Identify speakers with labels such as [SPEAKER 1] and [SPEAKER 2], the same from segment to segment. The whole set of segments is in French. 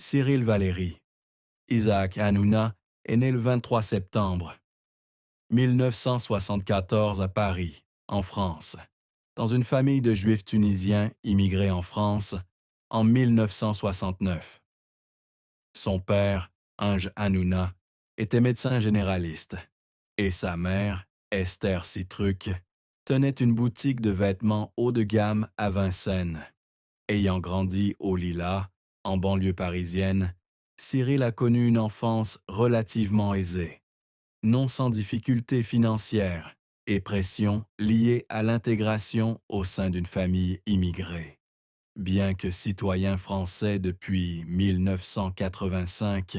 [SPEAKER 1] Cyril Valéry, Isaac Hanouna, est né le 23 septembre 1974 à Paris, en France, dans une famille de Juifs tunisiens immigrés en France en 1969. Son père, Ange Hanouna, était médecin généraliste et sa mère, Esther Citruc, tenait une boutique de vêtements haut de gamme à Vincennes. Ayant grandi au Lilas, en banlieue parisienne, Cyril a connu une enfance relativement aisée, non sans difficultés financières et pression liées à l'intégration au sein d'une famille immigrée. Bien que citoyen français depuis 1985,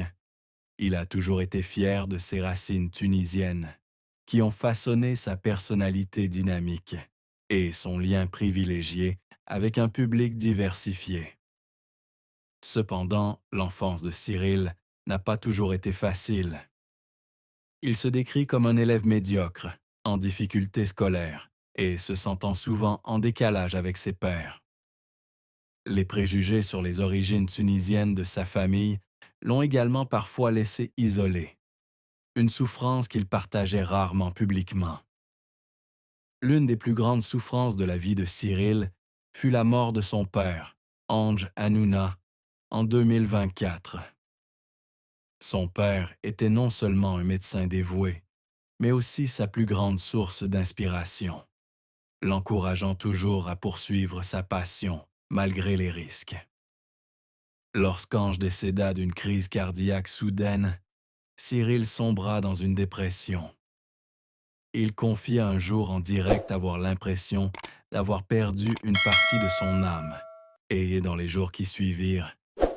[SPEAKER 1] il a toujours été fier de ses racines tunisiennes, qui ont façonné sa personnalité dynamique et son lien privilégié avec un public diversifié. Cependant, l'enfance de Cyril n'a pas toujours été facile. Il se décrit comme un élève médiocre, en difficulté scolaire, et se sentant souvent en décalage avec ses pairs. Les préjugés sur les origines tunisiennes de sa famille l'ont également parfois laissé isolé, une souffrance qu'il partageait rarement publiquement. L'une des plus grandes souffrances de la vie de Cyril fut la mort de son père, Ange Hanouna, en 2024. Son père était non seulement un médecin dévoué, mais aussi sa plus grande source d'inspiration, l'encourageant toujours à poursuivre sa passion malgré les risques. Lorsqu'Ange décéda d'une crise cardiaque soudaine, Cyril sombra dans une dépression. Il confia un jour en direct avoir l'impression d'avoir perdu une partie de son âme, et dans les jours qui suivirent,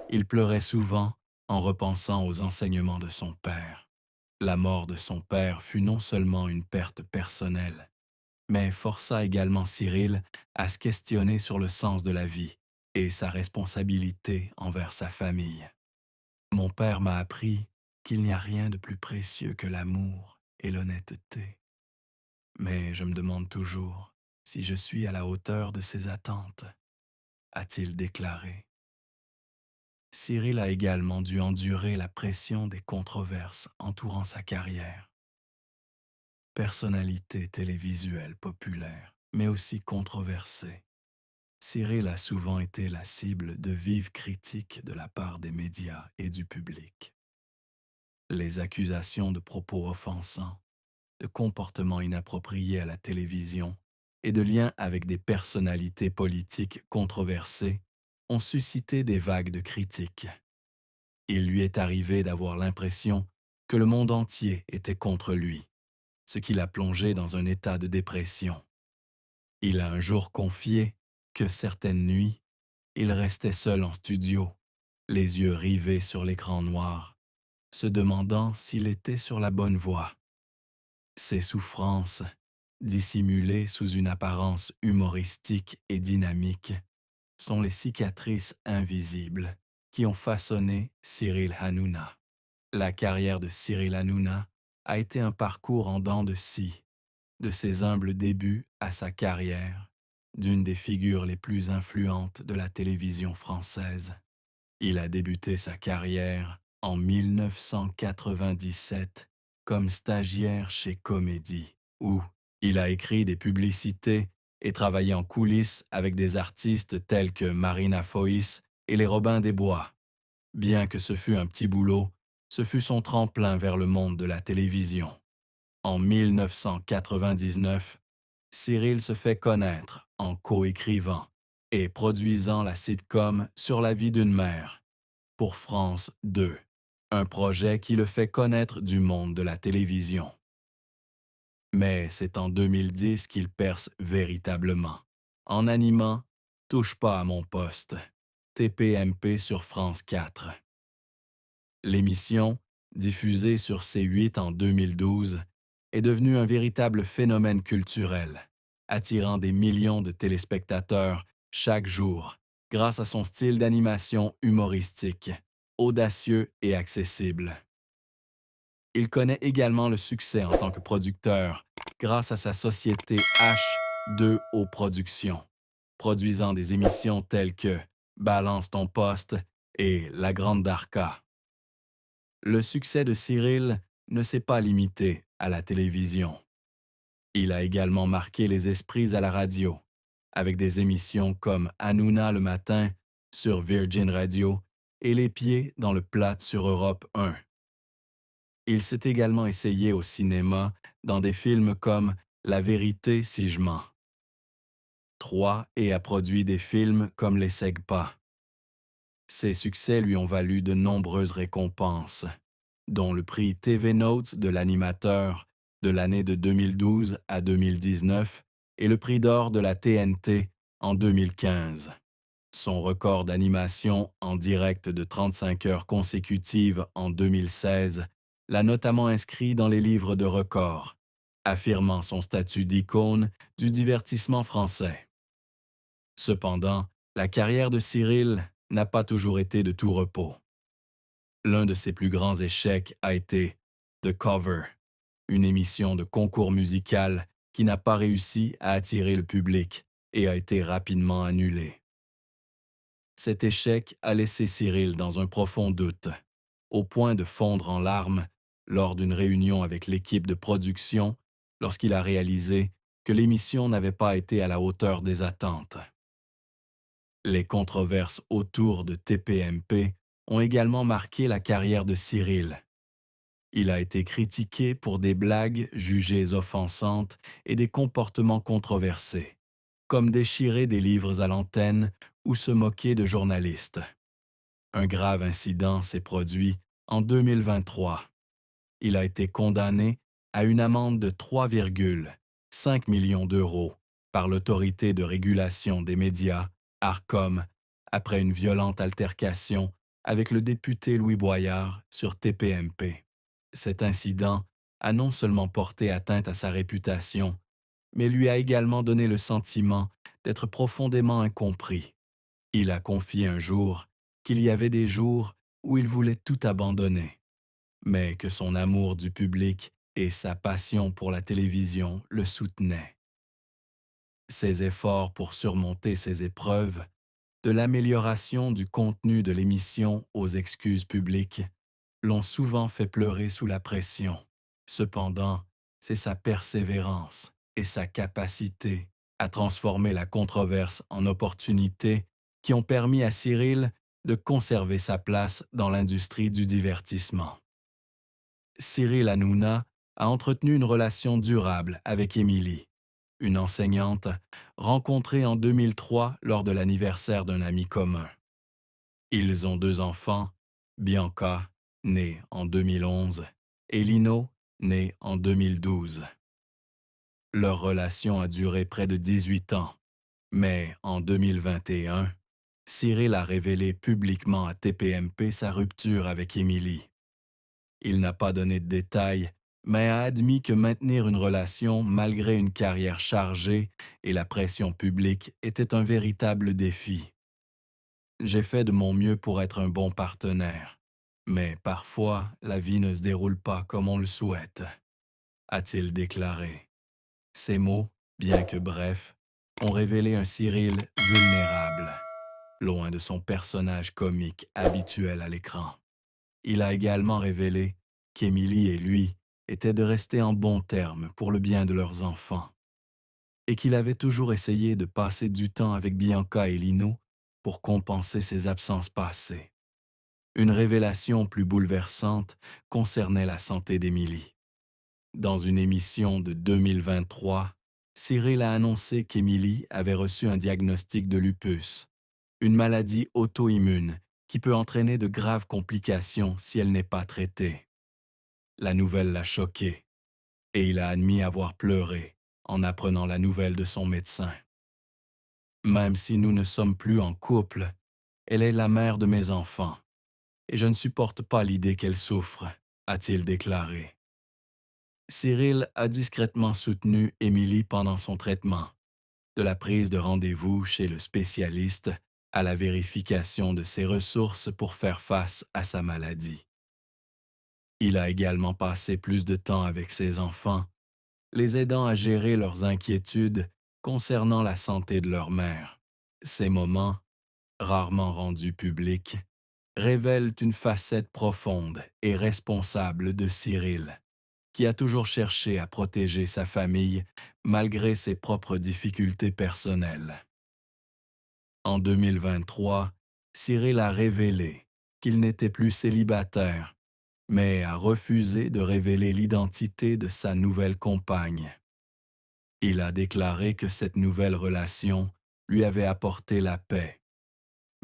[SPEAKER 1] il pleurait souvent en repensant aux enseignements de son père. La mort de son père fut non seulement une perte personnelle, mais força également Cyril à se questionner sur le sens de la vie et sa responsabilité envers sa famille. Mon père m'a appris qu'il n'y a rien de plus précieux que l'amour et l'honnêteté. Mais je me demande toujours si je suis à la hauteur de ses attentes, a-t-il déclaré. Cyril a également dû endurer la pression des controverses entourant sa carrière. Personnalité télévisuelle populaire, mais aussi controversée, Cyril a souvent été la cible de vives critiques de la part des médias et du public. Les accusations de propos offensants, de comportements inappropriés à la télévision et de liens avec des personnalités politiques controversées ont suscité des vagues de critiques. Il lui est arrivé d'avoir l'impression que le monde entier était contre lui, ce qui l'a plongé dans un état de dépression. Il a un jour confié que certaines nuits, il restait seul en studio, les yeux rivés sur l'écran noir, se demandant s'il était sur la bonne voie. Ses souffrances, dissimulées sous une apparence humoristique et dynamique, sont les cicatrices invisibles qui ont façonné Cyril Hanouna. La carrière de Cyril Hanouna a été un parcours en dents de scie, de ses humbles débuts à sa carrière, d'une des figures les plus influentes de la télévision française. Il a débuté sa carrière en 1997 comme stagiaire chez Comédie, où il a écrit des publicités et travaillé en coulisses avec des artistes tels que Marina Foïs et les Robins des Bois. Bien que ce fût un petit boulot, ce fut son tremplin vers le monde de la télévision. En 1999, Cyril se fait connaître en coécrivant et produisant la sitcom Sur la vie d'une mère pour France 2, un projet qui le fait connaître du monde de la télévision. Mais c'est en 2010 qu'il perce véritablement, en animant Touche pas à mon poste, TPMP sur France 4. L'émission, diffusée sur C8 en 2012, est devenue un véritable phénomène culturel, attirant des millions de téléspectateurs chaque jour grâce à son style d'animation humoristique, audacieux et accessible. Il connaît également le succès en tant que producteur grâce à sa société H2O Productions, produisant des émissions telles que Balance ton poste et La Grande Darka. Le succès de Cyril ne s'est pas limité à la télévision. Il a également marqué les esprits à la radio, avec des émissions comme Hanouna le matin sur Virgin Radio et Les Pieds dans le plat sur Europe 1. Il s'est également essayé au cinéma dans des films comme La vérité si je mens. 3 et a produit des films comme Les Segpas. Ses succès lui ont valu de nombreuses récompenses, dont le prix TV Notes de l'animateur de l'année de 2012 à 2019 et le prix d'or de la TNT en 2015. Son record d'animation en direct de 35 heures consécutives en 2016 l'a notamment inscrit dans les livres de records, affirmant son statut d'icône du divertissement français. Cependant, la carrière de Cyril n'a pas toujours été de tout repos. L'un de ses plus grands échecs a été The Cover, une émission de concours musical qui n'a pas réussi à attirer le public et a été rapidement annulée. Cet échec a laissé Cyril dans un profond doute, au point de fondre en larmes lors d'une réunion avec l'équipe de production lorsqu'il a réalisé que l'émission n'avait pas été à la hauteur des attentes. Les controverses autour de TPMP ont également marqué la carrière de Cyril. Il a été critiqué pour des blagues jugées offensantes et des comportements controversés, comme déchirer des livres à l'antenne ou se moquer de journalistes. Un grave incident s'est produit en 2023. Il a été condamné à une amende de 3,5 millions d'euros par l'Autorité de régulation des médias, Arcom, après une violente altercation avec le député Louis Boyard sur TPMP. Cet incident a non seulement porté atteinte à sa réputation, mais lui a également donné le sentiment d'être profondément incompris. Il a confié un jour qu'il y avait des jours où il voulait tout abandonner, mais que son amour du public et sa passion pour la télévision le soutenaient. Ses efforts pour surmonter ces épreuves, de l'amélioration du contenu de l'émission aux excuses publiques, l'ont souvent fait pleurer sous la pression. Cependant, c'est sa persévérance et sa capacité à transformer la controverse en opportunité qui ont permis à Cyril de conserver sa place dans l'industrie du divertissement. Cyril Hanouna a entretenu une relation durable avec Émilie, une enseignante rencontrée en 2003 lors de l'anniversaire d'un ami commun. Ils ont 2 enfants, Bianca, née en 2011, et Lino, né en 2012. Leur relation a duré près de 18 ans, mais en 2021, Cyril a révélé publiquement à TPMP sa rupture avec Émilie. Il n'a pas donné de détails, mais a admis que maintenir une relation malgré une carrière chargée et la pression publique était un véritable défi. J'ai fait de mon mieux pour être un bon partenaire, mais parfois la vie ne se déroule pas comme on le souhaite, a-t-il déclaré. Ces mots, bien que brefs, ont révélé un Cyril vulnérable, loin de son personnage comique habituel à l'écran. Il a également révélé qu'Émilie et lui étaient de rester en bons termes pour le bien de leurs enfants, et qu'il avait toujours essayé de passer du temps avec Bianca et Lino pour compenser ses absences passées. Une révélation plus bouleversante concernait la santé d'Émilie. Dans une émission de 2023, Cyril a annoncé qu'Émilie avait reçu un diagnostic de lupus, une maladie auto-immune qui peut entraîner de graves complications si elle n'est pas traitée. La nouvelle l'a choqué et il a admis avoir pleuré en apprenant la nouvelle de son médecin. Même si nous ne sommes plus en couple, elle est la mère de mes enfants et je ne supporte pas l'idée qu'elle souffre, a-t-il déclaré. Cyril a discrètement soutenu Émilie pendant son traitement, de la prise de rendez-vous chez le spécialiste à la vérification de ses ressources pour faire face à sa maladie. Il a également passé plus de temps avec ses enfants, les aidant à gérer leurs inquiétudes concernant la santé de leur mère. Ces moments, rarement rendus publics, révèlent une facette profonde et responsable de Cyril, qui a toujours cherché à protéger sa famille malgré ses propres difficultés personnelles. En 2023, Cyril a révélé qu'il n'était plus célibataire, mais a refusé de révéler l'identité de sa nouvelle compagne. Il a déclaré que cette nouvelle relation lui avait apporté la paix,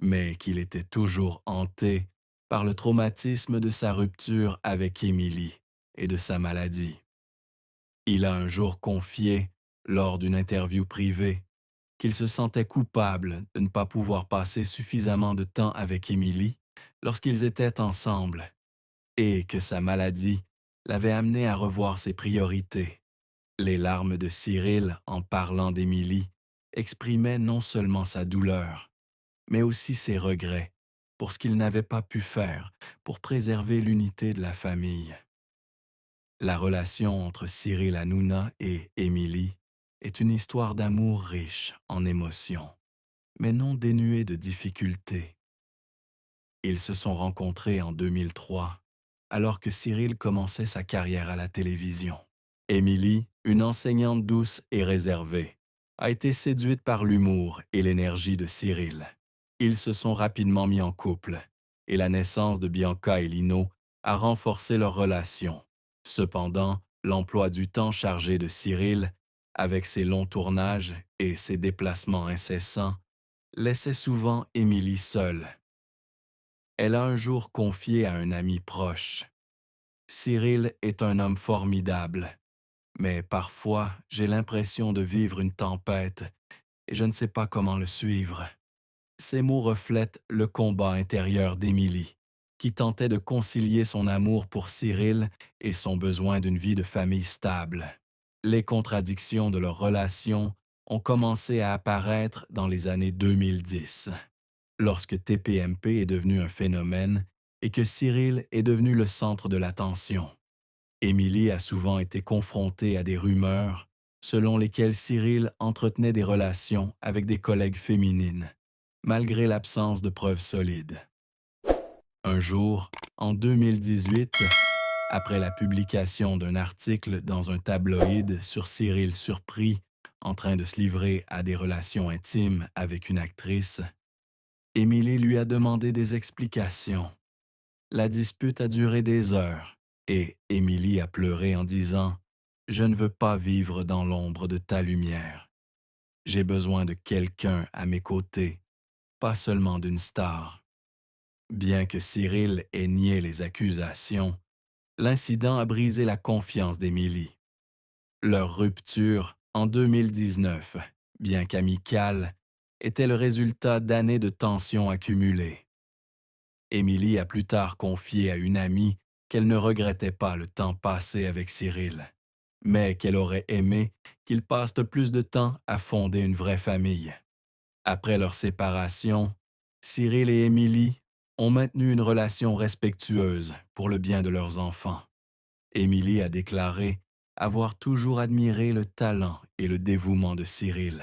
[SPEAKER 1] mais qu'il était toujours hanté par le traumatisme de sa rupture avec Émilie et de sa maladie. Il a un jour confié, lors d'une interview privée, qu'il se sentait coupable de ne pas pouvoir passer suffisamment de temps avec Émilie lorsqu'ils étaient ensemble et que sa maladie l'avait amené à revoir ses priorités. Les larmes de Cyril en parlant d'Émilie exprimaient non seulement sa douleur, mais aussi ses regrets pour ce qu'il n'avait pas pu faire pour préserver l'unité de la famille. La relation entre Cyril Hanouna et Émilie est une histoire d'amour riche en émotions, mais non dénuée de difficultés. Ils se sont rencontrés en 2003, alors que Cyril commençait sa carrière à la télévision. Émilie, une enseignante douce et réservée, a été séduite par l'humour et l'énergie de Cyril. Ils se sont rapidement mis en couple, et la naissance de Bianca et Lino a renforcé leur relation. Cependant, l'emploi du temps chargé de Cyril, avec ses longs tournages et ses déplacements incessants, laissait souvent Émilie seule. Elle a un jour confié à un ami proche: « Cyril est un homme formidable, mais parfois j'ai l'impression de vivre une tempête et je ne sais pas comment le suivre. » Ces mots reflètent le combat intérieur d'Émilie, qui tentait de concilier son amour pour Cyril et son besoin d'une vie de famille stable. Les contradictions de leur relation ont commencé à apparaître dans les années 2010, lorsque TPMP est devenu un phénomène et que Cyril est devenu le centre de l'attention. Émilie a souvent été confrontée à des rumeurs selon lesquelles Cyril entretenait des relations avec des collègues féminines, malgré l'absence de preuves solides. Un jour, en 2018, après la publication d'un article dans un tabloïd sur Cyril surpris en train de se livrer à des relations intimes avec une actrice, Émilie lui a demandé des explications. La dispute a duré des heures et Émilie a pleuré en disant « Je ne veux pas vivre dans l'ombre de ta lumière. J'ai besoin de quelqu'un à mes côtés, pas seulement d'une star. » Bien que Cyril ait nié les accusations, l'incident a brisé la confiance d'Émilie. Leur rupture, en 2019, bien qu'amicale, était le résultat d'années de tensions accumulées. Émilie a plus tard confié à une amie qu'elle ne regrettait pas le temps passé avec Cyril, mais qu'elle aurait aimé qu'il passe plus de temps à fonder une vraie famille. Après leur séparation, Cyril et Émilie ont maintenu une relation respectueuse pour le bien de leurs enfants. Émilie a déclaré avoir toujours admiré le talent et le dévouement de Cyril,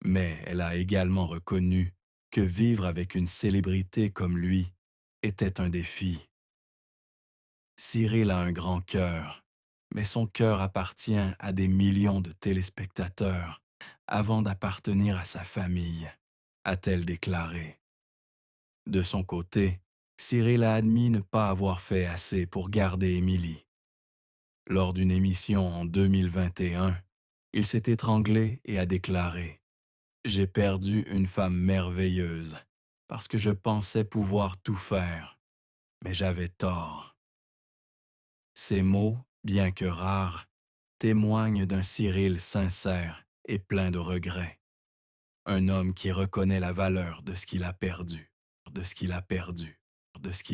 [SPEAKER 1] mais elle a également reconnu que vivre avec une célébrité comme lui était un défi. Cyril a un grand cœur, mais son cœur appartient à des millions de téléspectateurs avant d'appartenir à sa famille, a-t-elle déclaré. De son côté, Cyril a admis ne pas avoir fait assez pour garder Émilie. Lors d'une émission en 2021, il s'est étranglé et a déclaré « J'ai perdu une femme merveilleuse parce que je pensais pouvoir tout faire, mais j'avais tort. » Ces mots, bien que rares, témoignent d'un Cyril sincère et plein de regrets. Un homme qui reconnaît la valeur de ce qu'il a perdu, de ce qu'il a perdu, de ce qu'il